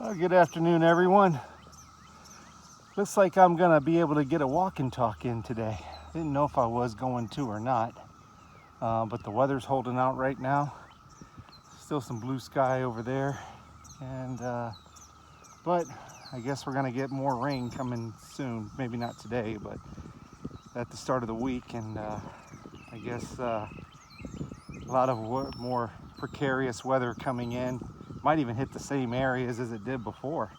Well, good afternoon, everyone. Looks like I'm gonna be able to get a walk and talk in today. Didn't know if I was going to or not, but the weather's holding out right now. Still some blue sky over there, and but I guess we're gonna get more rain coming soon. Maybe not today, but at the start of the week, and I guess a lot of more precarious weather coming in. Might even hit the same areas as it did before.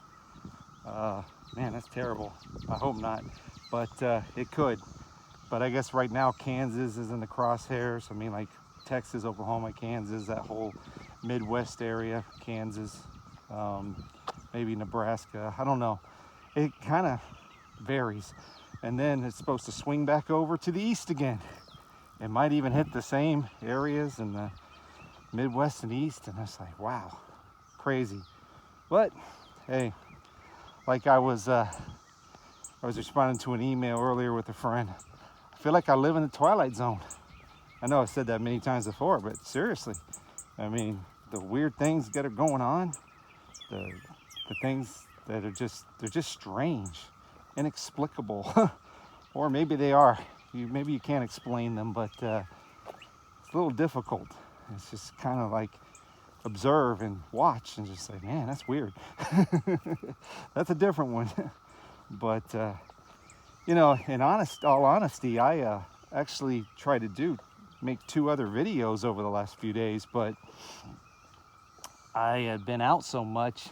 Man, that's terrible. I hope not, but it could. But I guess right now Kansas is in the crosshairs. I mean, like Texas, Oklahoma, Kansas, that whole Midwest area, Kansas, maybe Nebraska. I don't know. It kind of varies. And then it's supposed to swing back over to the east again. It might even hit the same areas in the Midwest and East. And it's like, wow, crazy. But hey, like I was responding to an email earlier with a friend. I feel like I live in the Twilight Zone. I know I've said that many times before, but seriously, I mean, the weird things that are going on, the things that are they're just strange, inexplicable, or maybe they are. Maybe you can't explain them, but it's a little difficult. It's just kind of like observe and watch and just say, man, that's weird. That's a different one. But you know, in all honesty, I actually tried to make 2 other videos over the last few days, but I had been out so much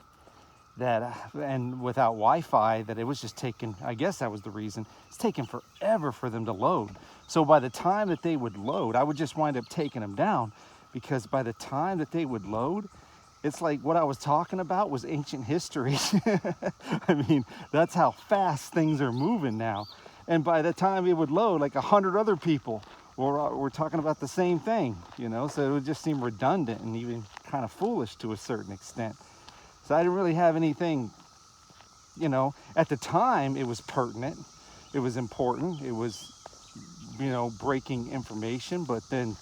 and without Wi-Fi that it was just taking, I guess that was the reason, it's taking forever for them to load. So by the time that they would load, I would just wind up taking them down, because by the time that they would load, it's like what I was talking about was ancient history. I mean, that's how fast things are moving now. And by the time it would load, like 100 other people were talking about the same thing, you know? So it would just seem redundant and even kind of foolish to a certain extent. So I didn't really have anything, you know, at the time it was pertinent, it was important, it was, you know, breaking information, but then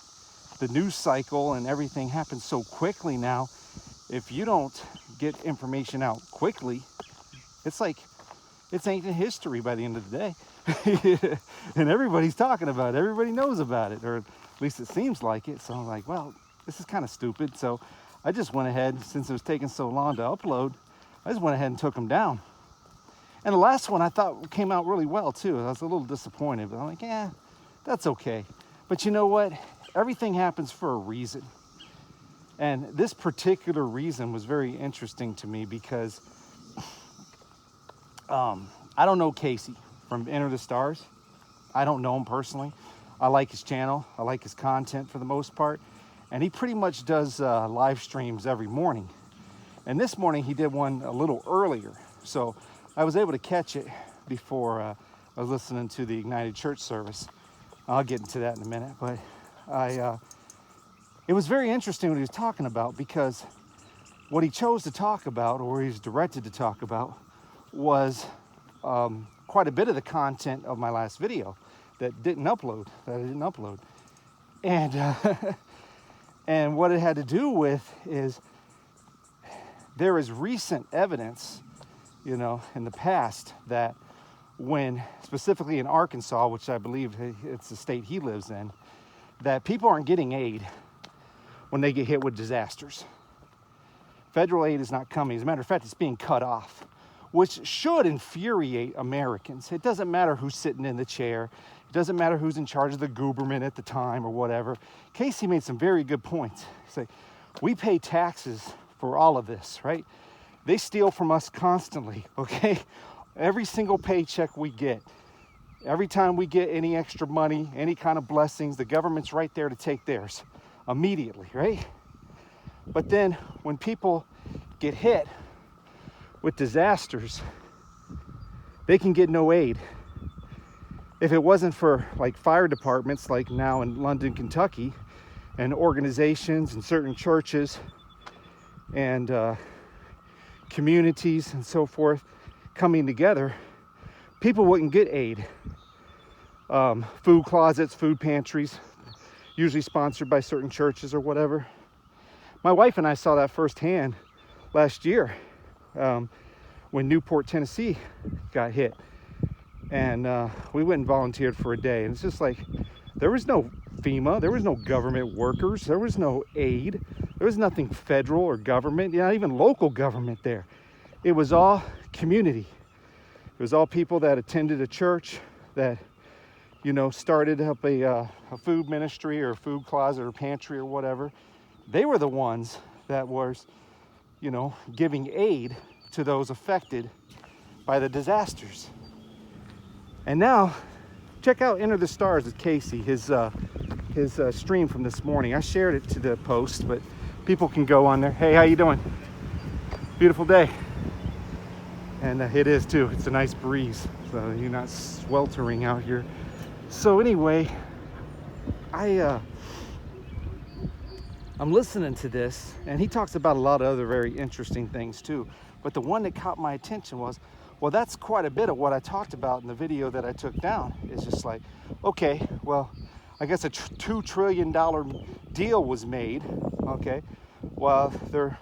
the news cycle and everything happens so quickly now. If you don't get information out quickly, it's like, it's ancient history by the end of the day. And everybody's talking about it, everybody knows about it, or at least it seems like it. So I'm like, well, this is kind of stupid. So I just went ahead, since it was taking so long to upload, I just went ahead and took them down. And the last one I thought came out really well too. I was a little disappointed, but I'm like, yeah, that's okay. But you know what? Everything happens for a reason. And this particular reason was very interesting to me because I don't know Casey from Enter the Stars. I don't know him personally. I like his channel. I like his content for the most part. And he pretty much does live streams every morning. And this morning he did one a little earlier. So I was able to catch it before I was listening to the Ignited Church service. I'll get into that in a minute. But it was very interesting what he was talking about, because what he chose to talk about, or he was directed to talk about, was quite a bit of the content of my last video that I didn't upload. And and what it had to do with is there is recent evidence, you know, in the past that when, specifically in Arkansas, which I believe it's the state he lives in, that people aren't getting aid when they get hit with disasters. Federal aid is not coming. As a matter of fact, it's being cut off, which should infuriate Americans. It doesn't matter who's sitting in the chair. It doesn't matter who's in charge of the government at the time or whatever. Casey made some very good points. He's like, we pay taxes for all of this, right? They steal from us constantly, okay? Every single paycheck we get, every time we get any extra money, any kind of blessings, the government's right there to take theirs immediately, right? But then when people get hit with disasters, they can get no aid. If it wasn't for like fire departments, like now in London, Kentucky, and organizations and certain churches and communities and so forth coming together, people wouldn't get aid. Food closets, food pantries, usually sponsored by certain churches or whatever. My wife and I saw that firsthand last year when Newport, Tennessee got hit. And we went and volunteered for a day. And it's just like, there was no FEMA, there was no government workers, there was no aid, there was nothing federal or government, not even local government there. It was all community. It was all people that attended a church, that, you know, started up a food ministry or a food closet or pantry or whatever. They were the ones that was, you know, giving aid to those affected by the disasters. And now, check out Enter the Stars with Casey, his stream from this morning. I shared it to the post, but people can go on there. Hey, how you doing? Beautiful day. And it is too. It's a nice breeze, so you're not sweltering out here. So anyway, I'm listening to this, and he talks about a lot of other very interesting things too. But the one that caught my attention was, well, that's quite a bit of what I talked about in the video that I took down. It's just like, okay, well, I guess a $2 trillion deal was made. Okay, well, they're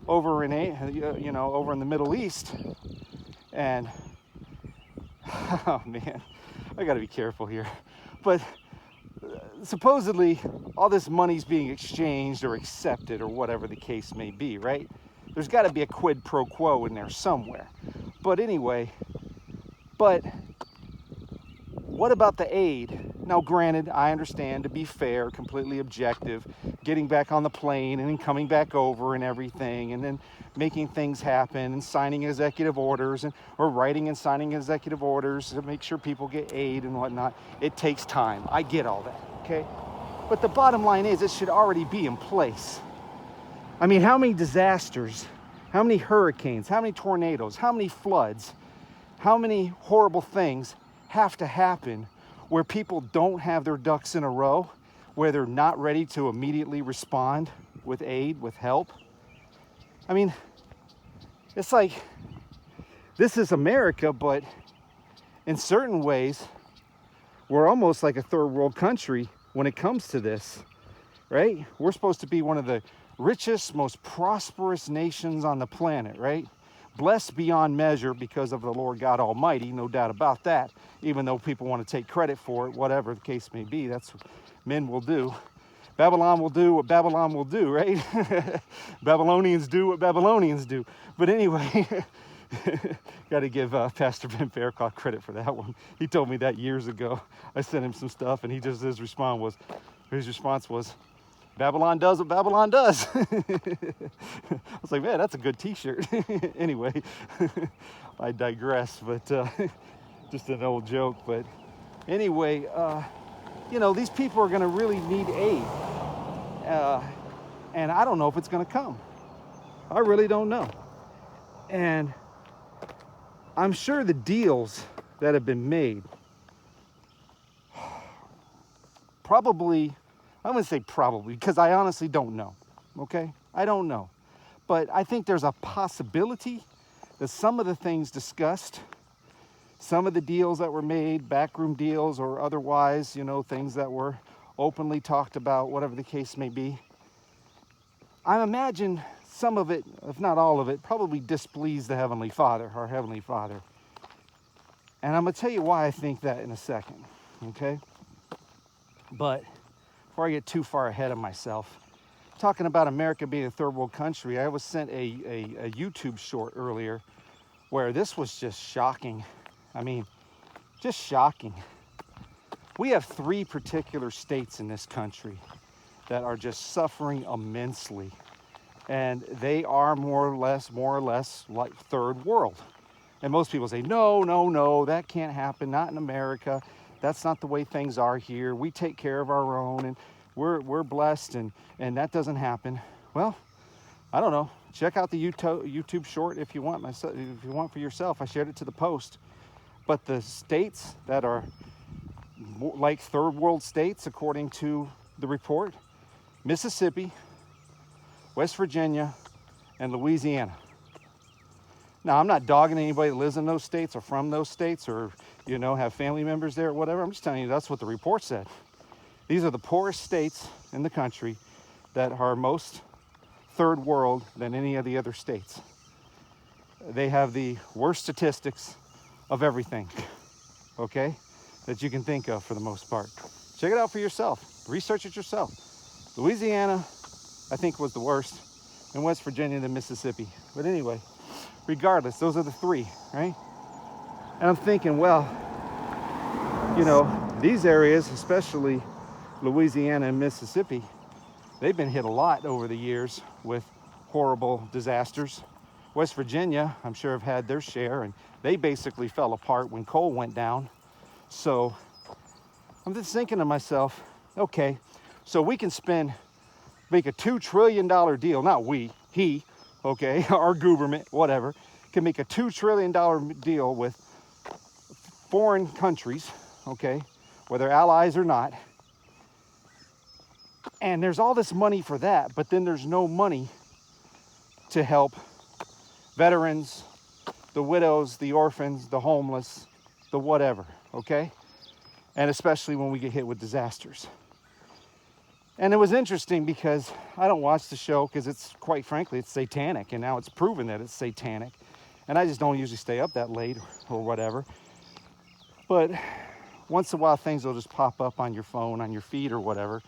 over in over in the Middle East, and oh man, I got to be careful here. But supposedly, all this money's being exchanged or accepted or whatever the case may be, right? There's got to be a quid pro quo in there somewhere. But anyway, what about the aid? Now, granted, I understand, to be fair, completely objective, getting back on the plane and then coming back over and everything, and then making things happen and signing executive orders, or writing and signing executive orders to make sure people get aid and whatnot. It takes time. I get all that, okay? But the bottom line is, it should already be in place. I mean, how many disasters, how many hurricanes, how many tornadoes, how many floods, how many horrible things have to happen where people don't have their ducks in a row, where they're not ready to immediately respond with aid, with help? I mean, it's like, this is America, but in certain ways, we're almost like a third world country when it comes to this, right? We're supposed to be one of the richest, most prosperous nations on the planet, right? Blessed beyond measure because of the Lord God Almighty, no doubt about that, even though people want to take credit for it, whatever the case may be. That's what men will do. Babylon will do what Babylon will do, right? Babylonians do what Babylonians do. But anyway, got to give Pastor Ben Fairclough credit for that one. He told me that years ago. I sent him some stuff, and his response was, Babylon does what Babylon does. I was like, man, that's a good t-shirt. Anyway, I digress, but just an old joke. But anyway, these people are going to really need aid. And I don't know if it's going to come. I really don't know. And I'm sure the deals that have been made probably, I'm going to say probably, because I honestly don't know, okay? I don't know. But I think there's a possibility that some of the things discussed, some of the deals that were made, backroom deals or otherwise, things that were openly talked about, whatever the case may be, I imagine some of it, if not all of it, probably displeased the Heavenly Father, our Heavenly Father. And I'm going to tell you why I think that in a second, okay? But before I get too far ahead of myself, talking about America being a third world country, I was sent a YouTube short earlier where this was just shocking. I mean, just shocking. We have 3 particular states in this country that are just suffering immensely. And they are more or less like third world. And most people say, no, that can't happen, not in America. That's not the way things are here. We take care of our own, and we're blessed, and that doesn't happen. Well, I don't know. Check out the YouTube short if you want. If you want for yourself, I shared it to the post. But the states that are like third world states, according to the report: Mississippi, West Virginia, and Louisiana. Now, I'm not dogging anybody that lives in those states or from those states or, have family members there or whatever. I'm just telling you that's what the report said. These are the poorest states in the country that are most third world than any of the other states. they have the worst statistics of everything, okay, that you can think of for the most part. Check it out for yourself. Research it yourself. Louisiana, I think, was the worst, and West Virginia, then Mississippi. But anyway, regardless, those are the three, right? And I'm thinking, well, you know, these areas, especially Louisiana and Mississippi, they've been hit a lot over the years with horrible disasters. West Virginia, I'm sure, have had their share, and they basically fell apart when coal went down. So I'm just thinking to myself, okay, so we can make a $2 trillion deal, not we, he, okay, our government, whatever, can make a $2 trillion deal with foreign countries, okay, whether allies or not. And there's all this money for that, but then there's no money to help veterans, the widows, the orphans, the homeless, the whatever, okay? And especially when we get hit with disasters. And it was interesting because I don't watch the show because it's, quite frankly, it's satanic, and now it's proven that it's satanic. And I just don't usually stay up that late or whatever. But once in a while, things will just pop up on your phone, on your feed or whatever.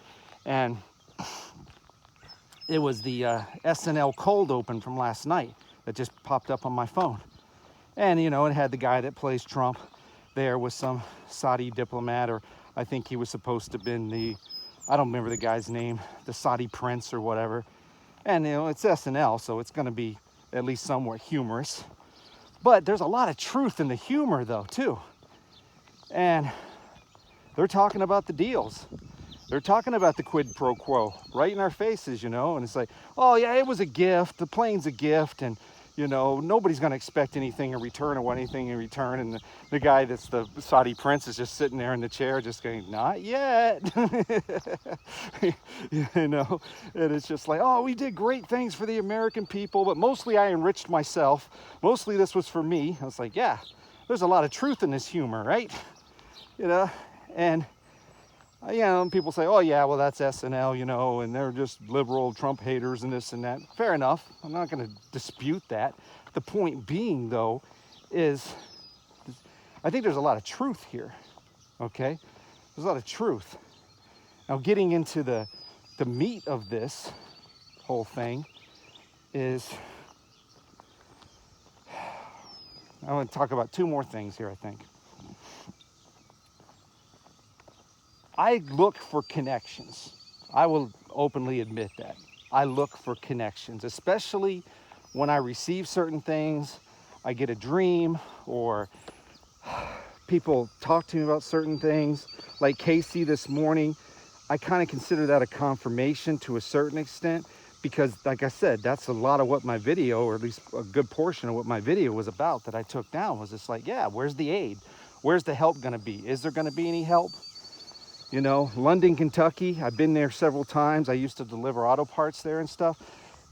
And it was the SNL cold open from last night that just popped up on my phone. And, you know, it had the guy that plays Trump there with some Saudi diplomat, or I think he was supposed to have been I don't remember the guy's name, the Saudi prince or whatever. And, you know, it's SNL, so it's going to be at least somewhat humorous. But there's a lot of truth in the humor, though, too. And they're talking about the deals. They're talking about the quid pro quo right in our faces, you know. And it's like, oh, yeah, it was a gift. The plane's a gift. And, you know, nobody's going to expect anything in return or want anything in return. And the guy that's the Saudi prince is just sitting there in the chair just going, not yet. You know, and it's just like, oh, we did great things for the American people, but mostly I enriched myself. Mostly this was for me. I was like, yeah, there's a lot of truth in this humor, right? You know, and you know, people say, oh yeah, well that's SNL, you know, and they're just liberal Trump haters and this and that. Fair enough. I'm not going to dispute that. The point being, though, is I think there's a lot of truth here. Okay, there's a lot of truth. Now, getting into the meat of this whole thing is, I want to talk about two more things here, I think. I look for connections. I will openly admit that. I look for connections, especially when I receive certain things. I get a dream, or people talk to me about certain things. Like Casey this morning, I kind of consider that a confirmation to a certain extent, because like I said, that's a lot of what my video, or at least a good portion of what my video was about that I took down, was just like, yeah, where's the aid? Where's the help gonna be? Is there gonna be any help? You know, London, Kentucky, I've been there several times. I used to deliver auto parts there and stuff.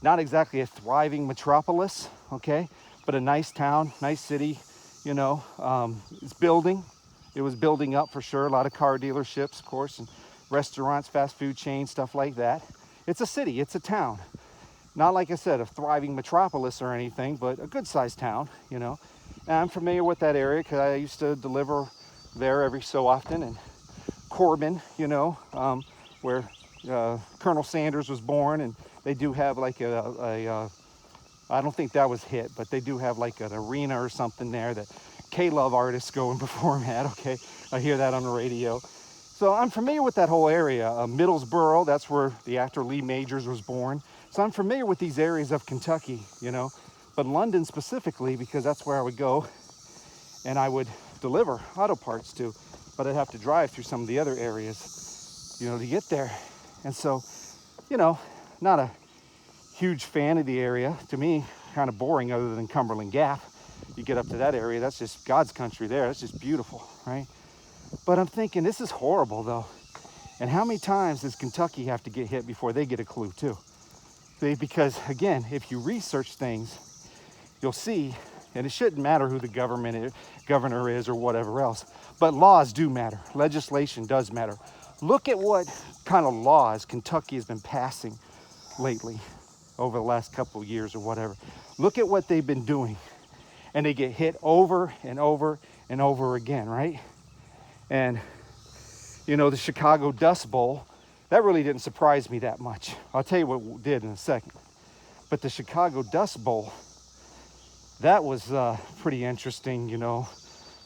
Not exactly a thriving metropolis, okay? But a nice town, nice city, you know. It's building. It was building up for sure. A lot of car dealerships, of course, and restaurants, fast food chains, stuff like that. It's a city, it's a town. Not, like I said, a thriving metropolis or anything, but a good-sized town, you know. And I'm familiar with that area because I used to deliver there every so often. And Corbin, you know, where Colonel Sanders was born, and they do have like I don't think that was hit, but they do have like an arena or something there that K-Love artists go and perform at, okay? I hear that on the radio. So I'm familiar with that whole area. Middlesboro, that's where the actor Lee Majors was born. So I'm familiar with these areas of Kentucky, you know, but London specifically, because that's where I would go and I would deliver auto parts to. But I'd have to drive through some of the other areas, you know, to get there. And so, you know, not a huge fan of the area. To me, kind of boring other than Cumberland Gap. You get up to that area, that's just God's country there. That's just beautiful, right? But I'm thinking, this is horrible, though. And how many times does Kentucky have to get hit before they get a clue, too? See, because, again, if you research things, you'll see, and it shouldn't matter who the governor is or whatever else, but laws do matter. Legislation does matter. Look at what kind of laws Kentucky has been passing lately over the last couple of years or whatever. Look at what they've been doing. and they get hit over and over and over again, right? And, you know, the Chicago Dust Bowl, that really didn't surprise me that much. I'll tell you what did in a second. But the Chicago Dust Bowl, that was pretty interesting, you know,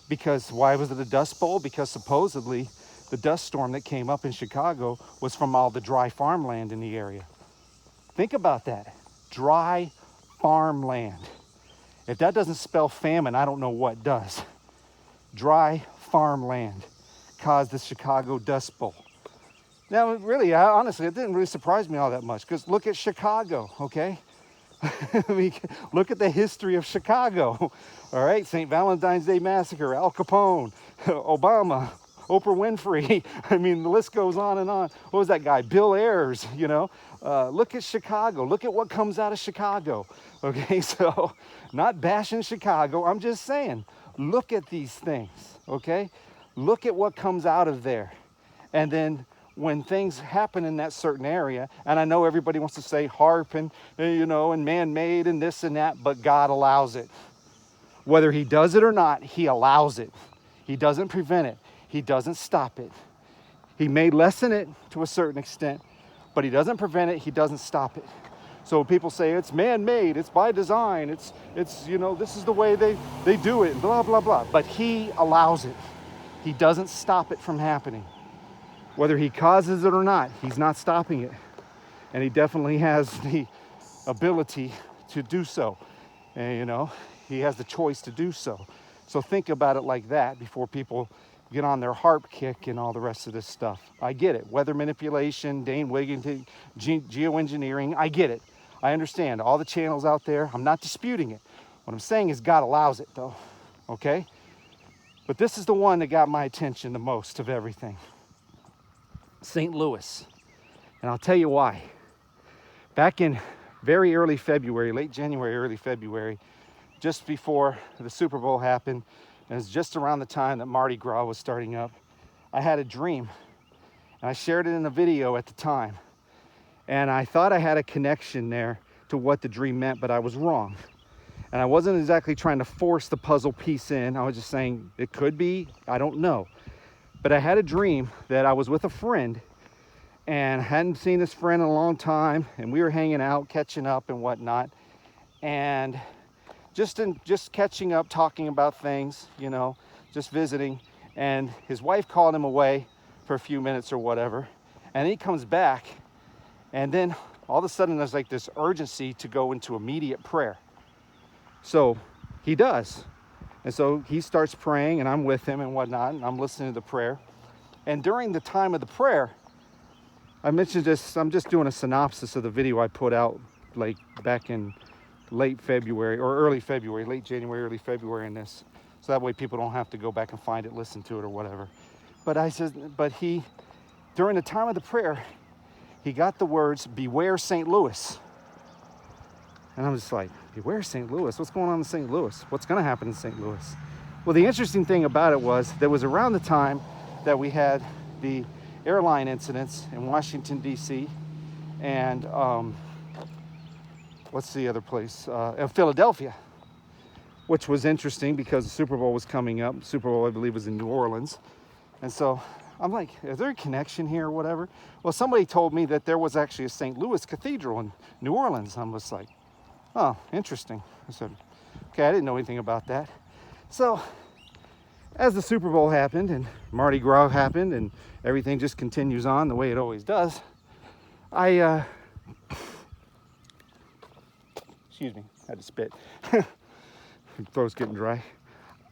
because why was it a dust bowl? Because supposedly the dust storm that came up in Chicago was from all the dry farmland in the area. Think about that. Dry farmland. If that doesn't spell famine, I don't know what does. Dry farmland caused the Chicago Dust Bowl. Now, really, honestly, it didn't really surprise me all that much, because look at Chicago, okay? I mean, look at the history of Chicago, all right? St. Valentine's Day Massacre, Al Capone, Obama, Oprah Winfrey. I mean, the list goes on and on. What was that guy? Bill Ayers, you know? Look at Chicago. Look at what comes out of Chicago, okay? So, not bashing Chicago. I'm just saying, look at these things, okay? Look at what comes out of there. And then when things happen in that certain area, and I know everybody wants to say HAARP and, you know, and man-made and this and that, but God allows it. Whether he does it or not, he allows it. He doesn't prevent it. He doesn't stop it. He may lessen it to a certain extent, but he doesn't prevent it. He doesn't stop it. So people say it's man-made, it's by design, it's you know, this is the way they do it, blah, blah, blah. But he allows it. He doesn't stop it from happening. Whether he causes it or not, he's not stopping it. And he definitely has the ability to do so. And, you know, he has the choice to do so. So think about it like that before people get on their HAARP kick and all the rest of this stuff. I get it. Weather manipulation, Dane Wiggington, geoengineering, I get it. I understand all the channels out there. I'm not disputing it. What I'm saying is God allows it, though, okay? But this is the one that got my attention the most of everything. St. Louis. And I'll tell you why. Back in very early February, late January, early February, just before the Super Bowl happened, and it's just around the time that Mardi Gras was starting up, I had a dream. And I shared it in a video at the time. And I thought I had a connection there to what the dream meant, but I was wrong. And I wasn't exactly trying to force the puzzle piece in. I was just saying it could be, I don't know. But I had a dream that I was with a friend, and I hadn't seen this friend in a long time, and we were hanging out, catching up and whatnot, and just catching up, talking about things, you know, just visiting. And his wife called him away for a few minutes or whatever, and he comes back, and then all of a sudden there's like this urgency to go into immediate prayer. So he does. And so he starts praying, and I'm with him and whatnot, and I'm listening to the prayer. And during the time of the prayer, I mentioned this, I'm just doing a synopsis of the video I put out like back in late February or early February, late January, early February in this. So that way people don't have to go back and find it, listen to it or whatever. But I said, during the time of the prayer, he got the words, "Beware St. Louis." And I'm just like, beware St. Louis? What's going on in St. Louis? What's going to happen in St. Louis? Well, the interesting thing about it was that was around the time that we had the airline incidents in Washington, D.C. and what's the other place? Philadelphia, which was interesting because the Super Bowl was coming up. The Super Bowl, I believe, was in New Orleans. And so I'm like, is there a connection here or whatever? Well, somebody told me that there was actually a St. Louis Cathedral in New Orleans. I'm just like, oh, interesting. I said, okay, I didn't know anything about that. So as the Super Bowl happened and Mardi Gras happened and everything just continues on the way it always does, excuse me, I had to spit. Throat's getting dry.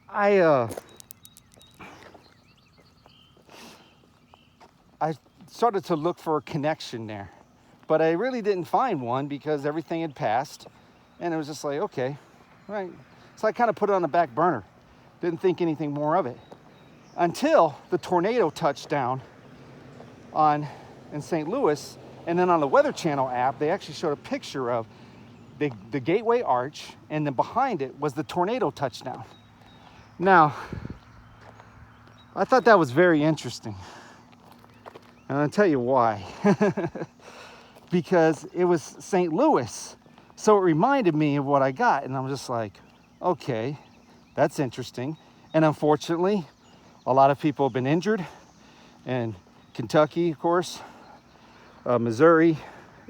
I started to look for a connection there, but I really didn't find one because everything had passed, and it was just like, okay, right. So I kind of put it on the back burner. Didn't think anything more of it until the tornado touched down in St. Louis, and then on the Weather Channel app, they actually showed a picture of the Gateway Arch, and then behind it was the tornado touchdown. Now, I thought that was very interesting. And I'll tell you why. Because it was St. Louis. So it reminded me of what I got. And I'm just like, okay, That's interesting. And unfortunately, a lot of people have been injured. And Kentucky, of course, Missouri,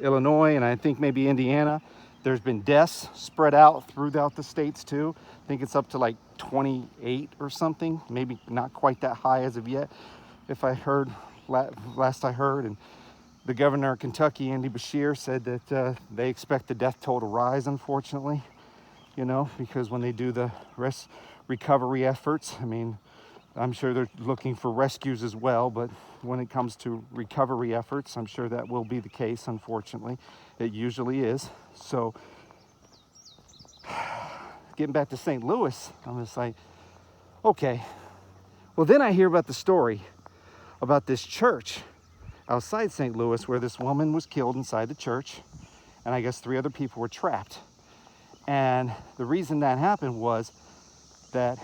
Illinois, and I think maybe Indiana. There's been deaths spread out throughout the states too. I think it's up to like 28 or something, maybe not quite that high as of yet, if I heard, last I heard. And the governor of Kentucky, Andy Beshear, said that they expect the death toll to rise, unfortunately, you know, because when they do the recovery efforts, I mean, I'm sure they're looking for rescues as well, but when it comes to recovery efforts, I'm sure that will be the case, unfortunately. It usually is. So, getting back to St. Louis, I'm just like, okay. Well, then I hear about the story about this church outside St. Louis where this woman was killed inside the church, and I guess 3 other people were trapped. And the reason that happened was that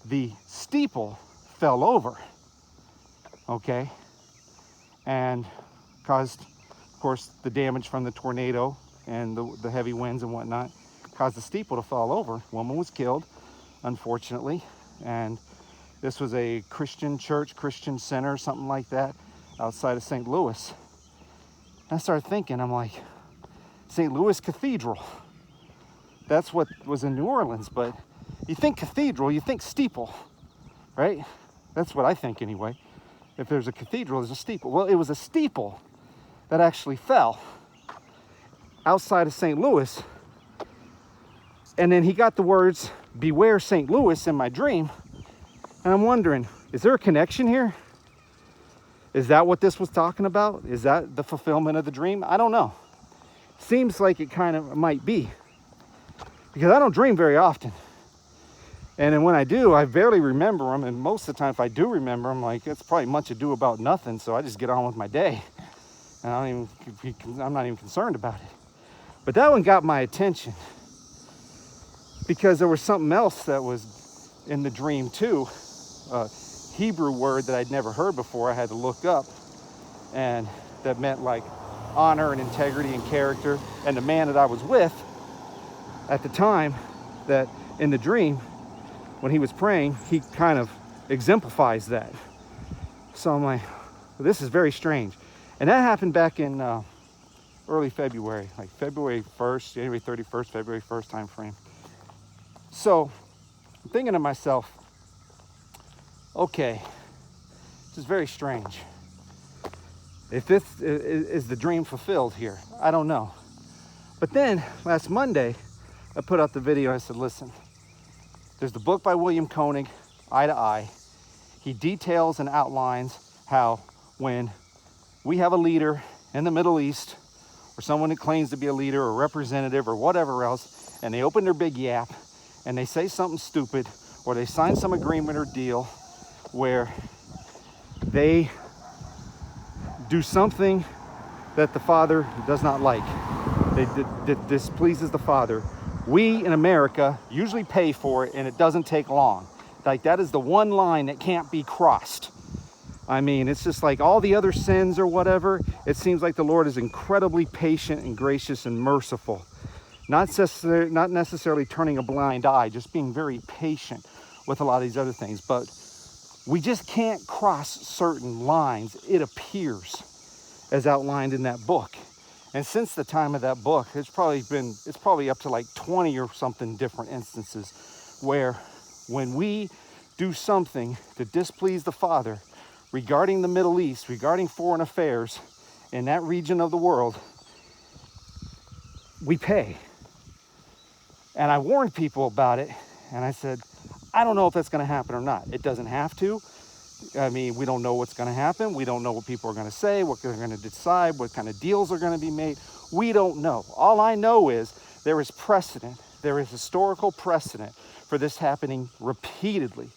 the steeple fell over, okay, and caused, of course, the damage from the tornado and the heavy winds and whatnot, caused the steeple to fall over. Woman was killed, unfortunately, and this was a Christian church, Christian center, something like that, outside of St. Louis. And I started thinking, I'm like, St. Louis Cathedral, that's what was in New Orleans, but you think cathedral, you think steeple, right? That's what I think anyway. If there's a cathedral, there's a steeple. Well, it was a steeple that actually fell outside of St. Louis. And then he got the words, "Beware St. Louis," in my dream. And I'm wondering, is there a connection here? Is that what this was talking about? Is that the fulfillment of the dream? I don't know. Seems like it kind of might be, because I don't dream very often. And then when I do, I barely remember them. And most of the time, if I do remember them, like, it's probably much ado about nothing. So I just get on with my day. And I'm not even concerned about it. But that one got my attention, because there was something else that was in the dream too. A Hebrew word that I'd never heard before. I had to look up. And that meant like honor and integrity and character. And the man that I was with at the time, that in the dream, when he was praying, he kind of exemplifies that. So I'm like, well, this is very strange. And that happened back in early February, like February 1st, January 31st, February 1st time frame. So I'm thinking to myself, okay, this is very strange. If this is the dream fulfilled here, I don't know. But then last Monday, I put out the video. I said, listen, there's the book by William Koenig, Eye to Eye. He details and outlines how when we have a leader in the Middle East, or someone that claims to be a leader or representative or whatever else, and they open their big yap and they say something stupid, or they sign some agreement or deal where they do something that the Father does not like, that displeases the Father, we in America usually pay for it, and it doesn't take long. Like, that is the one line that can't be crossed. I mean, it's just like all the other sins or whatever. It seems like the Lord is incredibly patient and gracious and merciful. Not necessarily turning a blind eye, just being very patient with a lot of these other things. But we just can't cross certain lines, it appears, as outlined in that book. And since the time of that book, it's probably up to like 20 or something different instances where when we do something to displease the Father regarding the Middle East, regarding foreign affairs in that region of the world, we pay. And I warned people about it, and I said, I don't know if that's going to happen or not. It doesn't have to. I mean, we don't know what's going to happen. We don't know what people are going to say, what they're going to decide, what kind of deals are going to be made. We don't know. All I know is there is precedent. There is historical precedent for this happening repeatedly.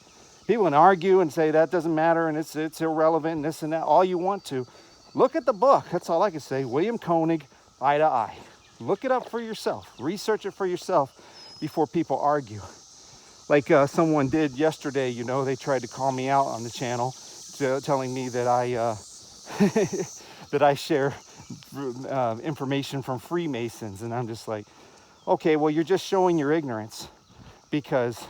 People can argue and say that doesn't matter and it's irrelevant and this and that, all you want to. Look at the book. That's all I can say. William Koenig, Eye to Eye. Look it up for yourself. Research it for yourself before people argue. Like someone did yesterday, you know, they tried to call me out on the channel, telling me that I share information from Freemasons. And I'm just like, okay, well, you're just showing your ignorance. because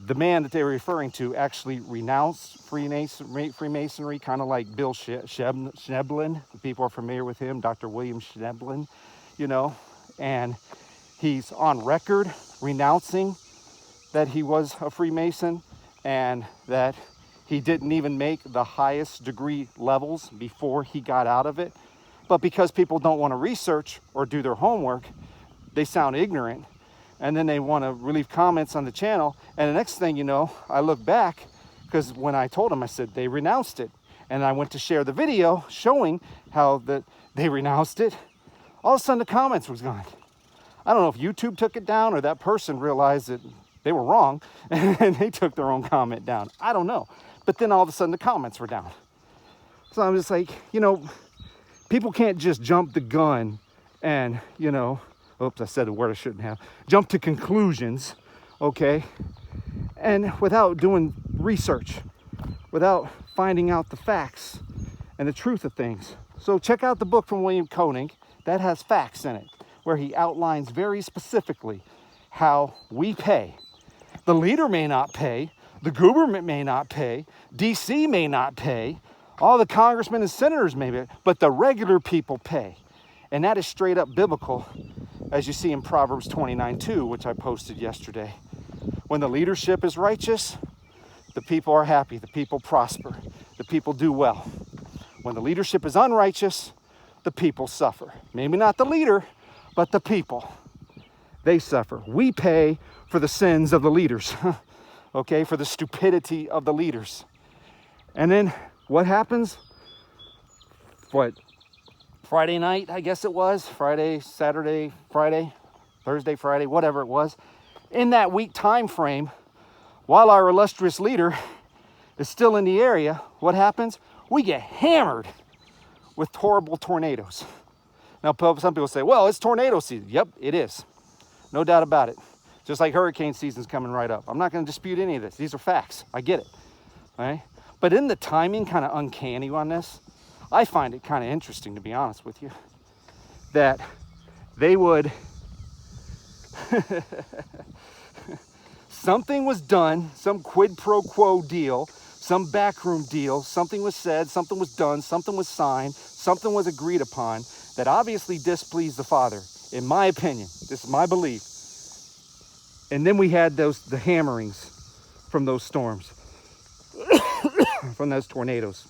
the man that they were referring to actually renounced Freemasonry, kind of like Bill Schneblin. People are familiar with him, Dr. William Schneblin, you know, and he's on record renouncing that he was a Freemason and that he didn't even make the highest degree levels before he got out of it. But because people don't want to research or do their homework, they sound ignorant. And then they want to leave comments on the channel. And the next thing you know, I look back, because when I told them, I said, they renounced it. And I went to share the video showing how that they renounced it. All of a sudden the comments was gone. I don't know if YouTube took it down or that person realized that they were wrong and they took their own comment down. I don't know. But then all of a sudden the comments were down. So I'm just like, you know, people can't just jump the gun and, you know, oops, I said a word I shouldn't have. Jump to conclusions, okay? And without doing research, without finding out the facts and the truth of things. So check out the book from William Koenig that has facts in it, where he outlines very specifically how we pay. The leader may not pay, the government may not pay, DC may not pay, all the congressmen and senators may pay, but the regular people pay. And that is straight up biblical, as you see in Proverbs 29:2, which I posted yesterday. When the leadership is righteous, the people are happy, the people prosper, the people do well. When the leadership is unrighteous, the people suffer. Maybe not the leader, but the people. They suffer. We pay for the sins of the leaders, okay, for the stupidity of the leaders. And then what happens? Friday night, I guess it was, Friday, Saturday, Friday, Thursday, Friday, whatever it was. In that week time frame, while our illustrious leader is still in the area, what happens? We get hammered with horrible tornadoes. Now, some people say, well, it's tornado season. Yep, it is. No doubt about it. Just like hurricane season's coming right up. I'm not going to dispute any of this. These are facts. I get it. All right? But isn't the timing kind of uncanny on this? I find it kind of interesting, to be honest with you, that they would, something was done, some quid pro quo deal, some backroom deal, something was said, something was done, something was signed, something was agreed upon that obviously displeased the Father, in my opinion. This is my belief. And then we had the hammerings from those storms, from those tornadoes.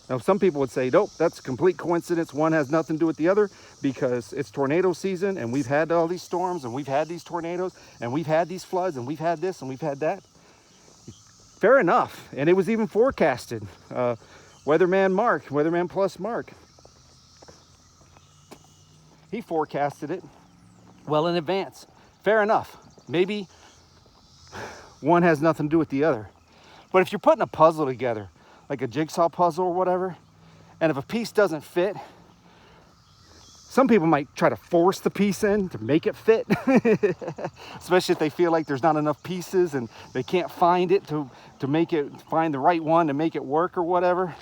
Now, some people would say, nope, that's a complete coincidence. One has nothing to do with the other because it's tornado season and we've had all these storms and we've had these tornadoes and we've had these floods and we've had this and we've had that. Fair enough. And it was even forecasted. Weatherman Plus Mark, he forecasted it well in advance. Fair enough. Maybe one has nothing to do with the other. But if you're putting a puzzle together, like a jigsaw puzzle or whatever, and if a piece doesn't fit, some people might try to force the piece in to make it fit, especially if they feel like there's not enough pieces and they can't find it to find the right one to make it work or whatever.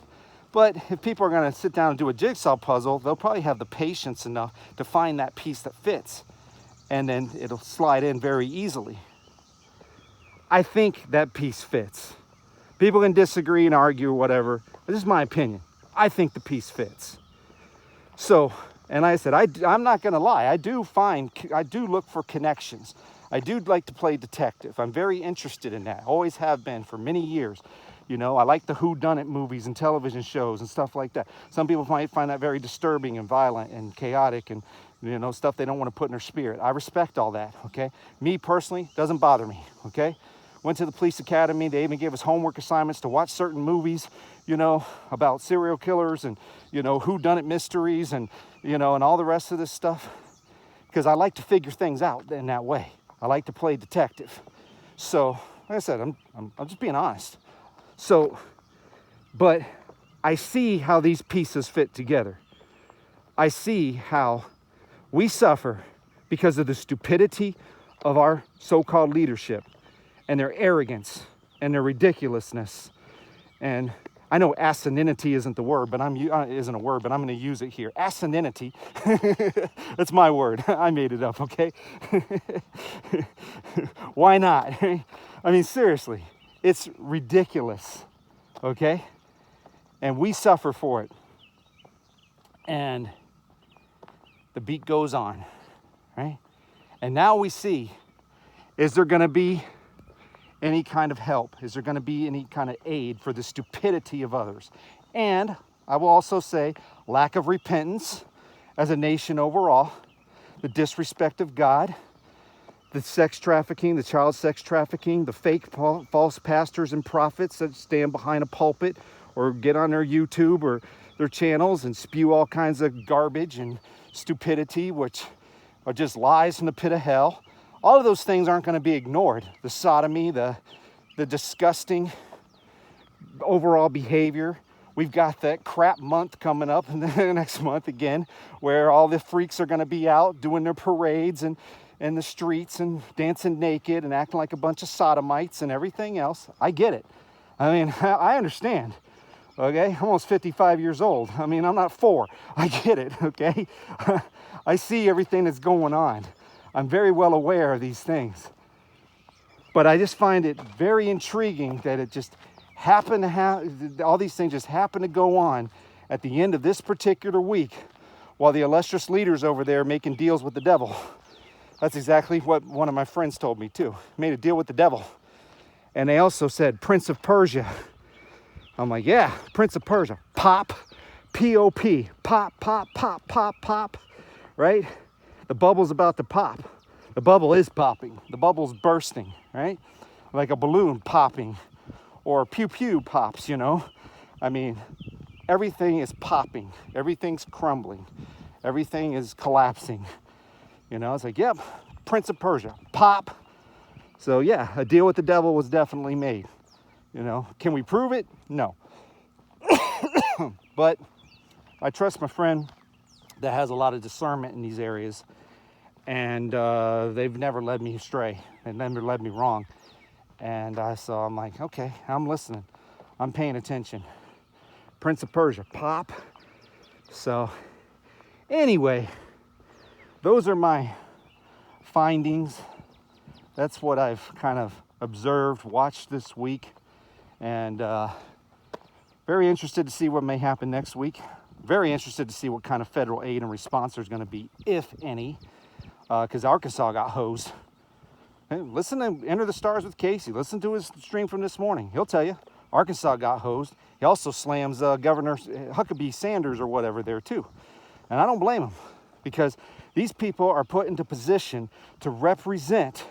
But if people are going to sit down and do a jigsaw puzzle, they'll probably have the patience enough to find that piece that fits, and then it'll slide in very easily. I think that piece fits. People can disagree and argue or whatever. This is my opinion. I think the piece fits. So, and I said, I'm not going to lie. I do look for connections. I do like to play detective. I'm very interested in that. Always have been for many years. You know, I like the whodunit movies and television shows and stuff like that. Some people might find that very disturbing and violent and chaotic and, you know, stuff they don't want to put in their spirit. I respect all that, okay? Me personally, doesn't bother me, okay? Went to the police academy. They even gave us homework assignments to watch certain movies, you know, about serial killers and, you know, whodunit mysteries and, you know, and all the rest of this stuff. Because I like to figure things out in that way. I like to play detective. So, like I said, I'm just being honest. So, but I see how these pieces fit together. I see how we suffer because of the stupidity of our so-called leadership and their arrogance and their ridiculousness. And I know asininity isn't the word, but isn't a word, but I'm going to use it here. Asininity. That's my word. I made it up, okay? Why not? I mean, seriously, it's ridiculous, okay? And we suffer for it. And the beat goes on, right? And now we see, is there going to be any kind of help? Is there going to be any kind of aid for the stupidity of others? And I will also say lack of repentance as a nation overall, the disrespect of God, the sex trafficking, the child sex trafficking, the fake false pastors and prophets that stand behind a pulpit or get on their YouTube or their channels and spew all kinds of garbage and stupidity, which are just lies from the pit of hell. All of those things aren't going to be ignored. The sodomy, the disgusting overall behavior. We've got that crap month coming up in the next month again, where all the freaks are going to be out doing their parades and in the streets and dancing naked and acting like a bunch of sodomites and everything else. I get it. I mean, I understand. Okay, I'm almost 55 years old. I mean, I'm not 4. I get it, okay? I see everything that's going on. I'm very well aware of these things. But I just find it very intriguing that it just happened to have, all these things just happen to go on at the end of this particular week while the illustrious leaders over there are making deals with the devil. That's exactly what one of my friends told me too. Made a deal with the devil. And they also said, Prince of Persia. I'm like, yeah, Prince of Persia. Pop, P-O-P, pop, pop, pop, pop, pop, right? The bubble's about to pop. The bubble is popping. The bubble's bursting, right? Like a balloon popping or pew-pew pops, you know? I mean, everything is popping. Everything's crumbling. Everything is collapsing. You know, it's like, yep, Prince of Persia, pop. So yeah, a deal with the devil was definitely made. You know, can we prove it? No. But I trust my friend that has a lot of discernment in these areas, and they've never led me astray. They've never led me wrong. And so I'm like, okay, I'm listening. I'm paying attention. Prince of Persia, pop. So anyway, those are my findings. That's what I've kind of observed, watched this week, and very interested to see what may happen next week. Very interested to see what kind of federal aid and response there's going to be, if any, because Arkansas got hosed. Hey, listen to Enter the Stars with Casey. Listen to his stream from this morning. He'll tell you Arkansas got hosed. He also slams Governor Huckabee Sanders or whatever there too. And I don't blame him, because these people are put into position to represent,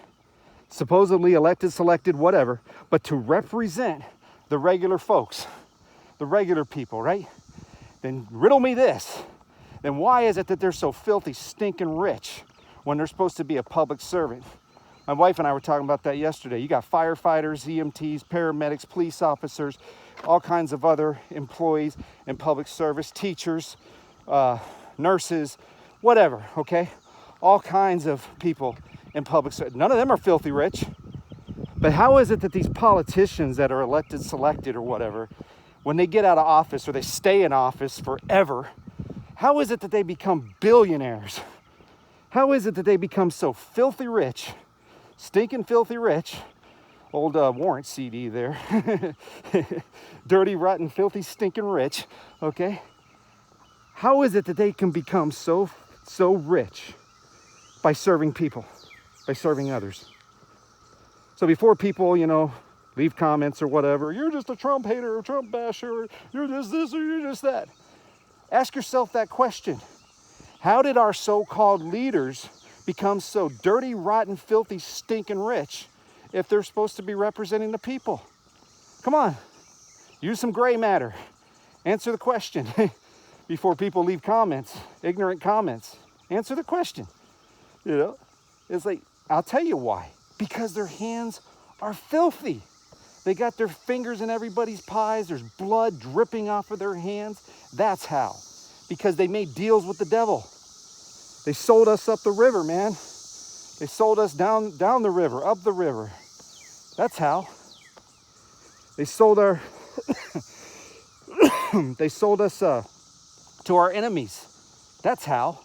supposedly elected, selected, whatever, but to represent the regular folks, the regular people, right? Then riddle me this. Then why is it that they're so filthy, stinking rich when they're supposed to be a public servant? My wife and I were talking about that yesterday. You got firefighters, EMTs, paramedics, police officers, all kinds of other employees in public service, teachers, nurses, whatever, okay? All kinds of people in public service. None of them are filthy rich. But how is it that these politicians that are elected, selected, or whatever, when they get out of office or they stay in office forever, how is it that they become billionaires? How is it that they become so filthy rich, stinking filthy rich? Old Warrant CD there. Dirty, rotten, filthy, stinking rich, okay? How is it that they can become so rich? By serving people, by serving others. So before people, you know, leave comments or whatever, you're just a Trump hater or Trump basher, or you're just this or you're just that. Ask yourself that question. How did our so-called leaders become so dirty, rotten, filthy, stinking rich if they're supposed to be representing the people? Come on, use some gray matter. Answer the question before people leave comments, ignorant comments. Answer the question. You know, it's like, I'll tell you why. Because their hands are filthy. They got their fingers in everybody's pies. There's blood dripping off of their hands. That's how. Because they made deals with the devil. They sold us up the river, man. They sold us down the river, up the river. That's how. They sold our They sold us to our enemies. That's how.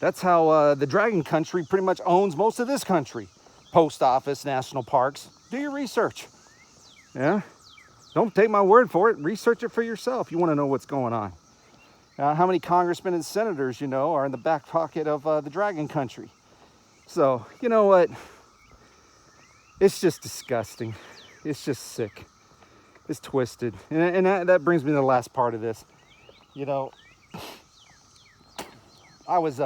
That's how the Dragon Country pretty much owns most of this country. Post office, national parks. Do your research. Yeah? Don't take my word for it. Research it for yourself. You want to know what's going on. How many congressmen and senators, are in the back pocket of the Dragon Country. So, you know what? It's just disgusting. It's just sick. It's twisted. And that brings me to the last part of this. I was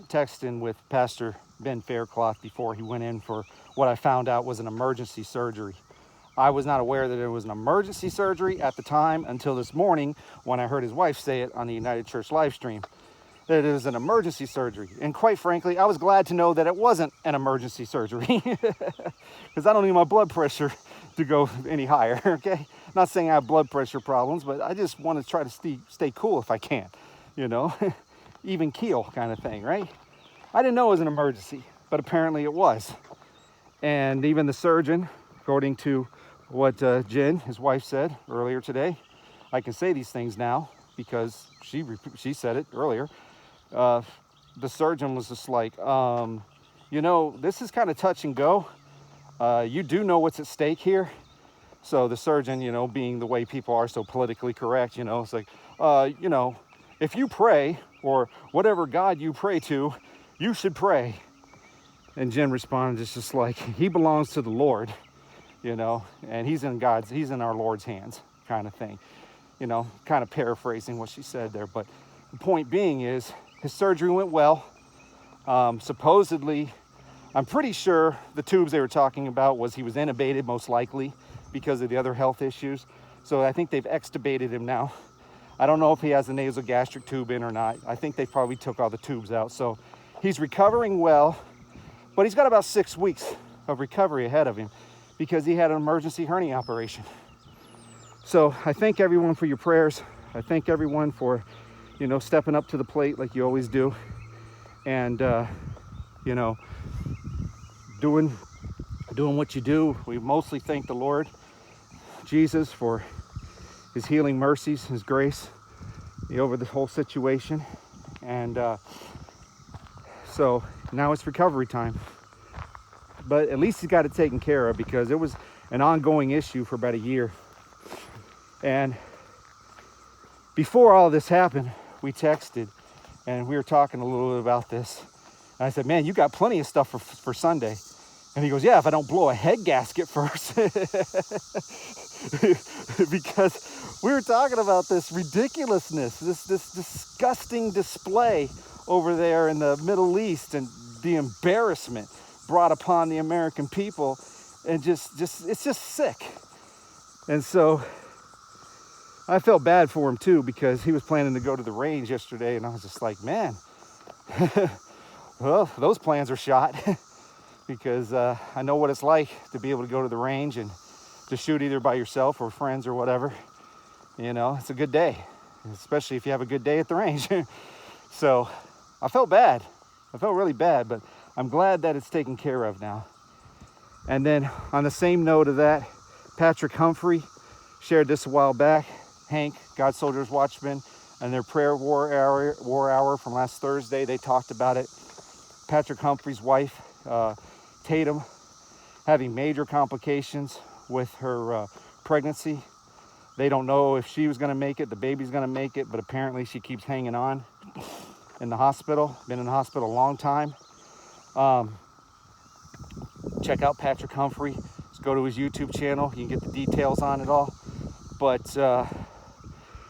texting with Pastor Ben Faircloth before he went in for what I found out was an emergency surgery. I was not aware that it was an emergency surgery at the time until this morning when I heard his wife say it on the United Church live stream, that it was an emergency surgery. And quite frankly, I was glad to know that it wasn't an emergency surgery because I don't need my blood pressure to go any higher, okay? Not saying I have blood pressure problems, but I just want to try to stay cool if I can, even keel kind of thing, right? I didn't know it was an emergency, but apparently it was. And even the surgeon, according to what Jen, his wife, said earlier today, I can say these things now because she said it earlier. The surgeon was just like, this is kind of touch and go. You do know what's at stake here. So the surgeon, being the way people are so politically correct, it's like, if you pray or whatever God you pray to, you should pray. And Jen responded, it's just like, he belongs to the Lord. And he's in our Lord's hands kind of thing, kind of paraphrasing what she said there. But the point being is his surgery went well. Supposedly, I'm pretty sure the tubes they were talking about was he was intubated most likely because of the other health issues. So I think they've extubated him now. I don't know if he has a nasogastric tube in or not. I think they probably took all the tubes out. So he's recovering well, but he's got about 6 weeks of recovery ahead of him, because he had an emergency hernia operation. So I thank everyone for your prayers. I thank everyone for, stepping up to the plate like you always do. And, doing what you do. We mostly thank the Lord Jesus for his healing mercies, his grace over the whole situation. And so now it's recovery time. But at least he got it taken care of, because it was an ongoing issue for about a year. And before all this happened, we texted and we were talking a little bit about this. And I said, man, you got plenty of stuff for Sunday. And he goes, yeah, if I don't blow a head gasket first. Because we were talking about this ridiculousness, this disgusting display over there in the Middle East, and the embarrassment brought upon the American people, and it's just sick. And so I felt bad for him too, because he was planning to go to the range yesterday, and I was just like, man, well, those plans are shot. Because I know what it's like to be able to go to the range and to shoot either by yourself or friends or whatever. It's a good day, especially if you have a good day at the range. So I felt bad. I felt really bad, but I'm glad that it's taken care of now. And then on the same note of that, Patrick Humphrey shared this a while back. Hank, God Soldiers Watchmen, and their prayer war hour from last Thursday, they talked about it. Patrick Humphrey's wife, Tatum, having major complications with her pregnancy. They don't know if she was going to make it, the baby's going to make it, but apparently she keeps hanging on in the hospital. Been in the hospital a long time. Check out Patrick Humphrey. Just go to his YouTube channel. You can get the details on it all. But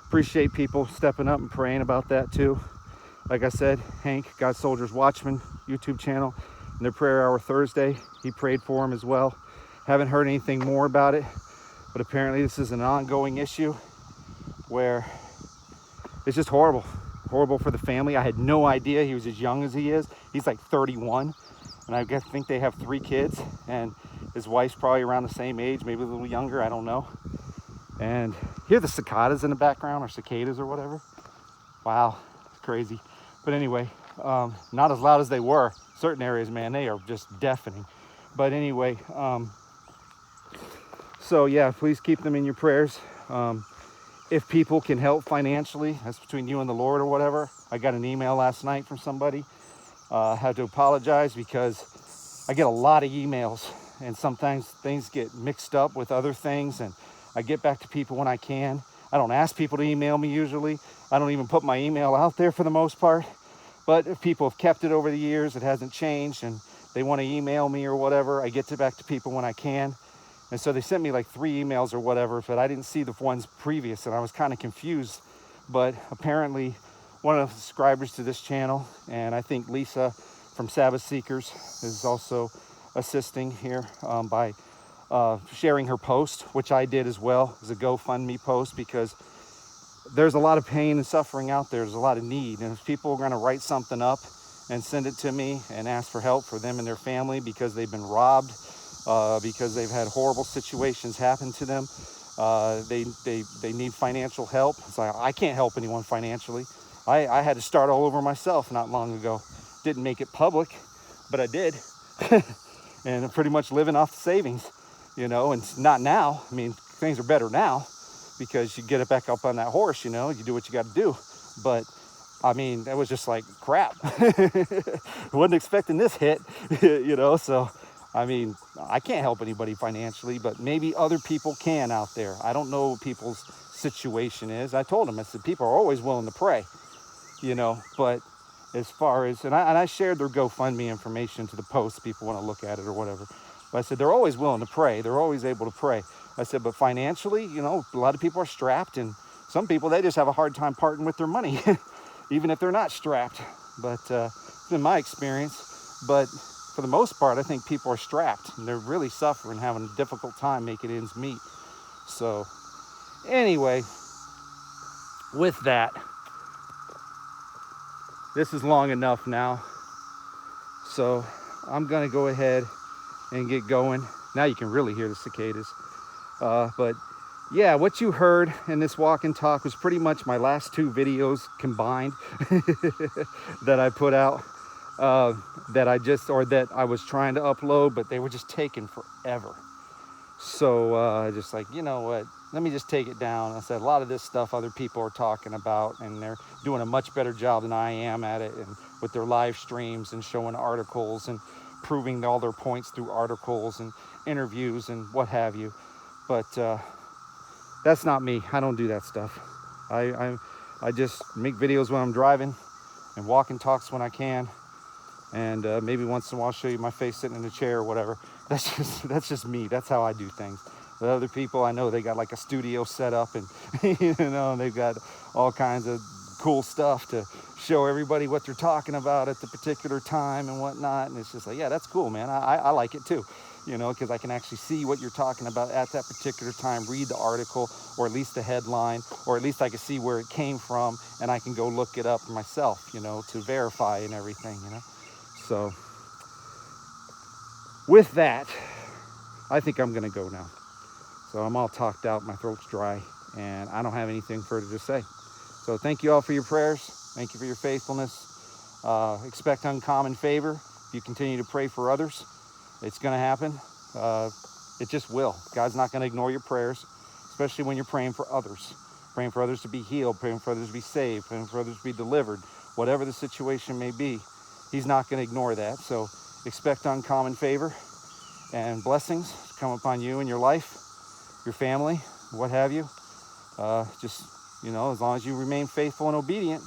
appreciate people stepping up and praying about that too. Like I said, Hank, God Soldiers Watchmen YouTube channel, and their prayer hour Thursday, he prayed for him as well. Haven't heard anything more about it, but apparently this is an ongoing issue where it's just horrible for the family. I had no idea he was as young as he is. He's like 31, and I think they have 3 kids, and his wife's probably around the same age, maybe a little younger, I don't know. And hear the cicadas in the background, or cicadas or whatever. Wow, it's crazy. But anyway, not as loud as they were. Certain areas, man, they are just deafening. But anyway, so yeah, please keep them in your prayers. if people can help financially, that's between you and the Lord or whatever. I got an email last night from somebody. I had to apologize because I get a lot of emails, and sometimes things get mixed up with other things, and I get back to people when I can. I don't ask people to email me usually. I don't even put my email out there for the most part. But if people have kept it over the years, it hasn't changed, and they want to email me or whatever, I get back to people when I can. And so they sent me like 3 emails or whatever, but I didn't see the ones previous, and I was kind of confused. But apparently one of the subscribers to this channel, and I think Lisa from Sabbath Seekers is also assisting here by sharing her post, which I did as well as a GoFundMe post, because there's a lot of pain and suffering out there. There's a lot of need. And if people are going to write something up and send it to me and ask for help for them and their family because they've been robbed, because they've had horrible situations happen to them, they need financial help. It's like, I can't help anyone financially. I had to start all over myself not long ago. Didn't make it public, but I did. And I'm pretty much living off the savings, you know, and not now. I mean, things are better now because you get it back up on that horse, you know, you do what you got to do. But I mean, that was just like crap. Wasn't expecting this hit, you know, so I mean, I can't help anybody financially, but maybe other people can out there. I don't know what people's situation is. I told them, I said, people are always willing to pray, you know, but as far as, and I shared their GoFundMe information to the post, people want to look at it or whatever. But I said, they're always willing to pray. They're always able to pray. I said, but financially, you know, a lot of people are strapped, and some people, they just have a hard time parting with their money, even if they're not strapped. But it's been my experience. But for the most part, I think people are strapped, and they're really suffering, having a difficult time making ends meet. So anyway, with that, this is long enough now. So I'm gonna go ahead and get going. Now you can really hear the cicadas. But yeah, what you heard in this walk and talk was pretty much my last 2 videos combined that I put out, that I was trying to upload, but they were just taking forever. So just like, you know what, let me just take it down. I said, a lot of this stuff other people are talking about, and they're doing a much better job than I am at it, and with their live streams and showing articles and proving all their points through articles and interviews and what have you. But that's not me. I don't do that stuff. I just make videos when I'm driving and walk and talks when I can, and maybe once in a while I'll show you my face sitting in a chair or whatever. That's just me. That's how I do things. The other people, I know they got like a studio set up, and you know, they've got all kinds of cool stuff to show everybody what they're talking about at the particular time and whatnot. And it's just like, yeah, that's cool, man. I like it too, you know, because I can actually see what you're talking about at that particular time, read the article, or at least the headline, or at least I can see where it came from, and I can go look it up myself, you know, to verify and everything, you know. So with that, I think I'm gonna go now. So I'm all talked out, my throat's dry, and I don't have anything further to say. So thank you all for your prayers. Thank you for your faithfulness. Expect uncommon favor. If you continue to pray for others, it's gonna happen. It just will. God's not gonna ignore your prayers, especially when you're praying for others. Praying for others to be healed, praying for others to be saved, praying for others to be delivered. Whatever the situation may be, He's not gonna ignore that. So expect uncommon favor and blessings to come upon you and your life, your family, what have you. Just, you know, as long as you remain faithful and obedient,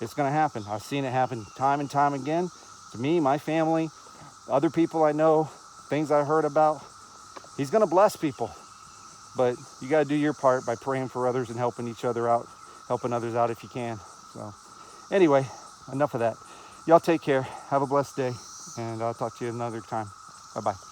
it's going to happen. I've seen it happen time and time again to me, my family, other people I know, things I heard about. He's going to bless people, but you got to do your part by praying for others and helping each other out, helping others out if you can. So anyway, enough of that. Y'all take care. Have a blessed day, and I'll talk to you another time. Bye-bye.